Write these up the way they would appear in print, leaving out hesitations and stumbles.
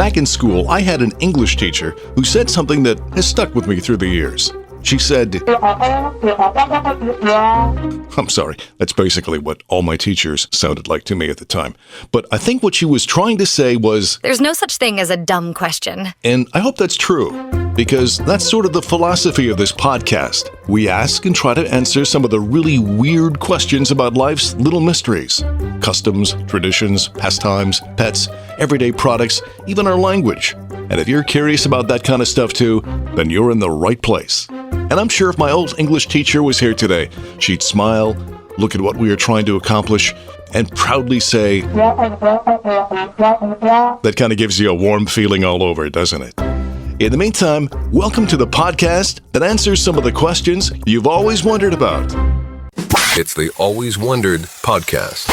Back in school, I had an English teacher who said something that has stuck with me through the years. She said, I'm sorry, that's basically what all my teachers sounded like to me at the time. But I think what she was trying to say was, there's no such thing as a dumb question. And I hope that's true, because that's sort of the philosophy of this podcast. We ask and try to answer some of the really weird questions about life's little mysteries. Customs, traditions, pastimes, pets, everyday products, even our language. And if you're curious about that kind of stuff too, then you're in the right place. And I'm sure if my old English teacher was here today, she'd smile, look at what we are trying to accomplish, and proudly say, that kind of gives you a warm feeling all over, doesn't it? In the meantime, welcome to the podcast that answers some of the questions you've always wondered about. It's the Always Wondered podcast.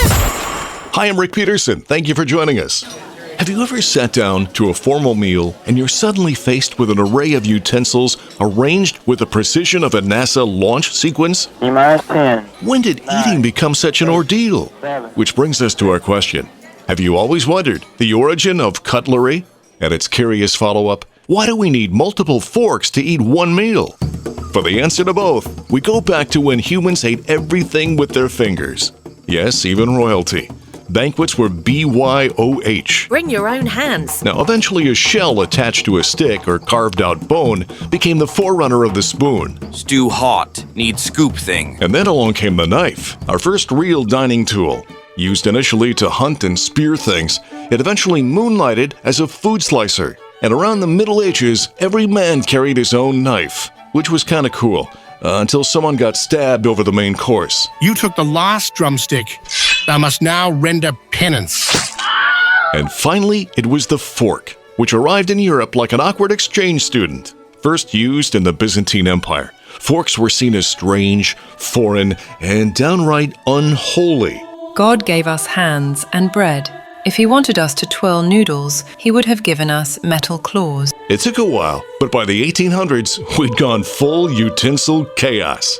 Hi, I'm Rick Peterson. Thank you for joining us. Have you ever sat down to a formal meal and you're suddenly faced with an array of utensils arranged with the precision of a NASA launch sequence? When did eating become such an ordeal? Which brings us to our question. Have you always wondered the origin of cutlery? And its curious follow-up, why do we need multiple forks to eat one meal? For the answer to both, we go back to when humans ate everything with their fingers. Yes, even royalty. Banquets were BYOH. Bring your own hands. Now, eventually a shell attached to a stick or carved out bone became the forerunner of the spoon. Stew hot. Need scoop thing. And then along came the knife, our first real dining tool. Used initially to hunt and spear things, it eventually moonlighted as a food slicer. And around the Middle Ages, every man carried his own knife, which was kind of cool. Until someone got stabbed over the main course. You took the last drumstick. Thou must now render penance. And finally, it was the fork, which arrived in Europe like an awkward exchange student. First used in the Byzantine Empire, forks were seen as strange, foreign, and downright unholy. God gave us hands and bread. If he wanted us to twirl noodles, he would have given us metal claws. It took a while, but by the 1800s, we'd gone full utensil chaos.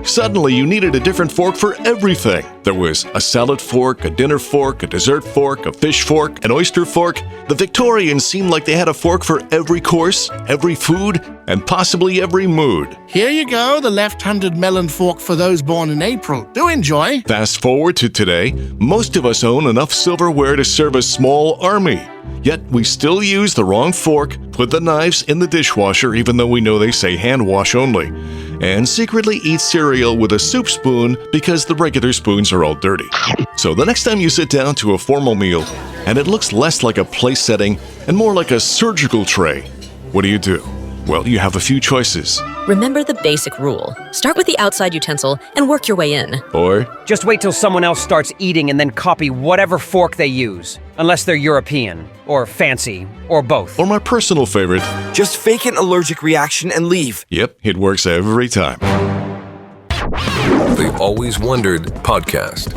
Suddenly, you needed a different fork for everything. There was a salad fork, a dinner fork, a dessert fork, a fish fork, an oyster fork. The Victorians seemed like they had a fork for every course, every food, and possibly every mood. Here you go, the left-handed melon fork for those born in April. Do enjoy. Fast forward to today, most of us own enough silverware to serve a small army. Yet we still use the wrong fork, put the knives in the dishwasher even though we know they say hand wash only, and secretly eat cereal with a soup spoon because the regular spoons are all dirty. So the next time you sit down to a formal meal and it looks less like a place setting and more like a surgical tray, what do? Well, you have a few choices. Remember the basic rule. Start with the outside utensil and work your way in. Or just wait till someone else starts eating and then copy whatever fork they use. Unless they're European, or fancy, or both. Or my personal favorite, just fake an allergic reaction and leave. Yep, it works every time. The Always Wondered podcast.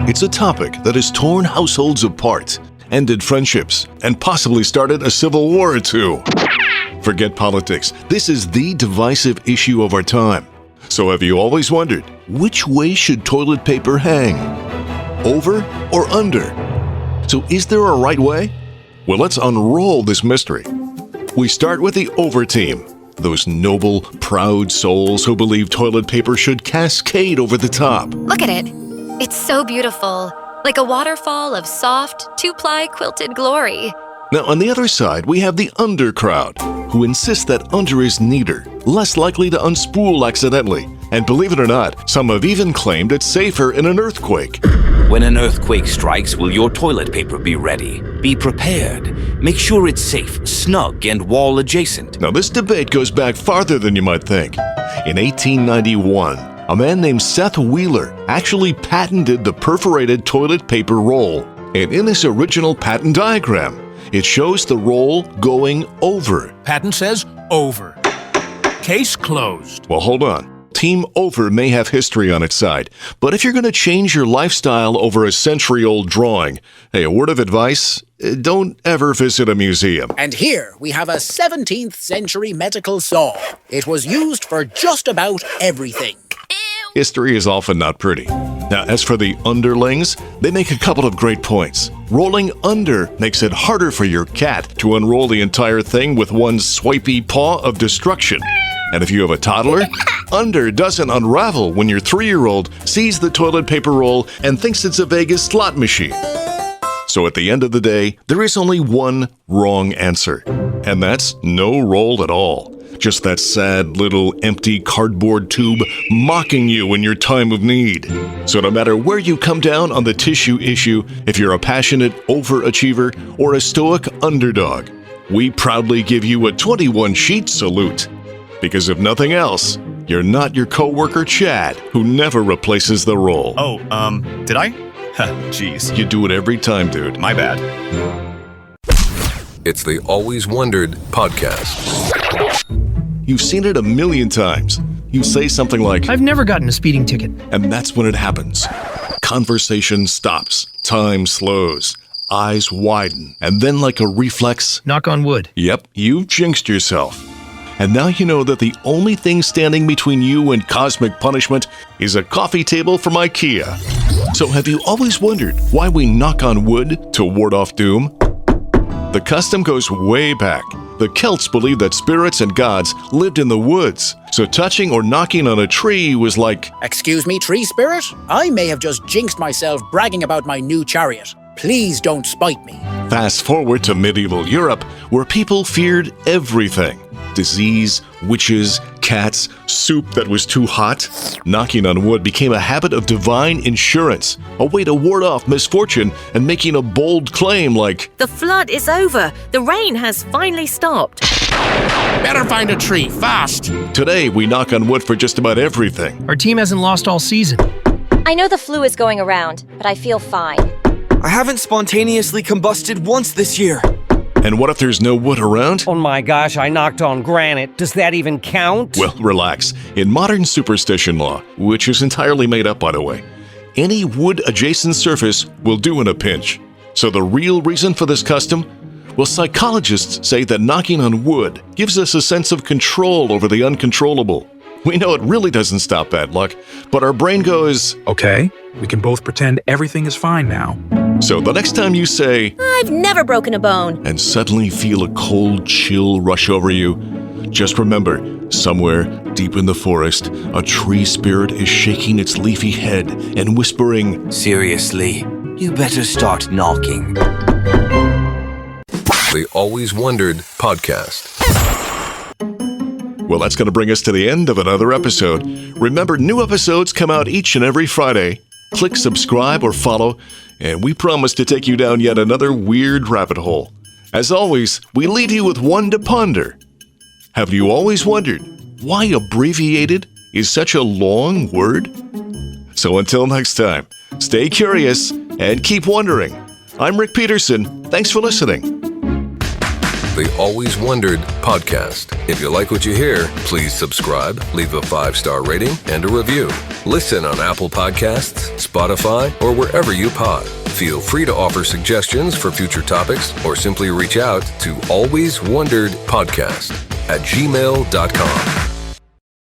It's a topic that has torn households apart, ended friendships, and possibly started a civil war or two. Forget politics. This is the divisive issue of our time. So have you always wondered, which way should toilet paper hang? Over or under? So is there a right way? Well, let's unroll this mystery. We start with the over team. Those noble, proud souls who believe toilet paper should cascade over the top. Look at it. It's so beautiful. Like a waterfall of soft, two-ply quilted glory. Now, on the other side, we have the under crowd, who insist that under is neater, less likely to unspool accidentally. And believe it or not, some have even claimed it's safer in an earthquake. When an earthquake strikes, will your toilet paper be ready? Be prepared. Make sure it's safe, snug, and wall adjacent. Now, this debate goes back farther than you might think. In 1891, a man named Seth Wheeler actually patented the perforated toilet paper roll. And in this original patent diagram, it shows the roll going over. Patent says over. Case closed. Well, hold on. Team Over may have history on its side, but if you're going to change your lifestyle over a century-old drawing, hey, a word of advice, don't ever visit a museum. And here we have a 17th century medical saw. It was used for just about everything. history is often not pretty. Now, as for the underlings, they make a couple of great points. Rolling under makes it harder for your cat to unroll the entire thing with one swipey paw of destruction. And if you have a toddler, under doesn't unravel when your 3-year-old sees the toilet paper roll and thinks it's a Vegas slot machine. So at the end of the day, there is only one wrong answer, and that's no roll at all. Just that sad little empty cardboard tube mocking you in your time of need. So no matter where you come down on the tissue issue, if you're a passionate overachiever or a stoic underdog, we proudly give you a 21-sheet salute. Because if nothing else, you're not your coworker Chad, who never replaces the roll. Oh, did I? Jeez. You do it every time, dude. My bad. It's the Always Wondered podcast. You've seen it a million times. You say something like, I've never gotten a speeding ticket. and that's when it happens. Conversation stops, time slows, eyes widen, and then like a reflex, Knock on wood. yep, you've jinxed yourself. And now you know that the only thing standing between you and cosmic punishment is a coffee table from IKEA. So have you always wondered why we knock on wood to ward off doom? The custom goes way back. The Celts believed that spirits and gods lived in the woods, so touching or knocking on a tree was like, Excuse me, tree spirit? I may have just jinxed myself bragging about my new chariot. Please don't spite me. fast forward to medieval Europe, where people feared everything. Disease, witches, cats, soup that was too hot. Knocking on wood became a habit of divine insurance, a way to ward off misfortune and making a bold claim like, The flood is over. The rain has finally stopped. Better find a tree, fast! Today we knock on wood for just about everything. Our team hasn't lost all season. I know the flu is going around, but I feel fine. I haven't spontaneously combusted once this year. And what if there's no wood around? Oh my gosh, I knocked on granite. Does that even count? Well, relax. In modern superstition law, which is entirely made up by the way, any wood-adjacent surface will do in a pinch. So the real reason for this custom? Well, psychologists say that knocking on wood gives us a sense of control over the uncontrollable. We know it really doesn't stop bad luck, but our brain goes, okay, we can both pretend everything is fine now. So the next time you say, I've never broken a bone, and suddenly feel a cold chill rush over you, just remember, somewhere deep in the forest, a tree spirit is shaking its leafy head and whispering, Seriously, you better start knocking. The Always Wondered podcast. Well, that's going to bring us to the end of another episode. Remember, new episodes come out each and every Friday. Click subscribe or follow, and we promise to take you down yet another weird rabbit hole. As always, we leave you with one to ponder. Have you always wondered why abbreviated is such a long word? So until next time, stay curious and keep wondering. I'm Rick Peterson. Thanks for listening. The Always Wondered podcast. If you like what you hear, please subscribe, leave a 5-star rating, and a review. Listen on Apple Podcasts, Spotify, or wherever you pod. Feel free to offer suggestions for future topics or simply reach out to alwayswonderedpodcast@gmail.com.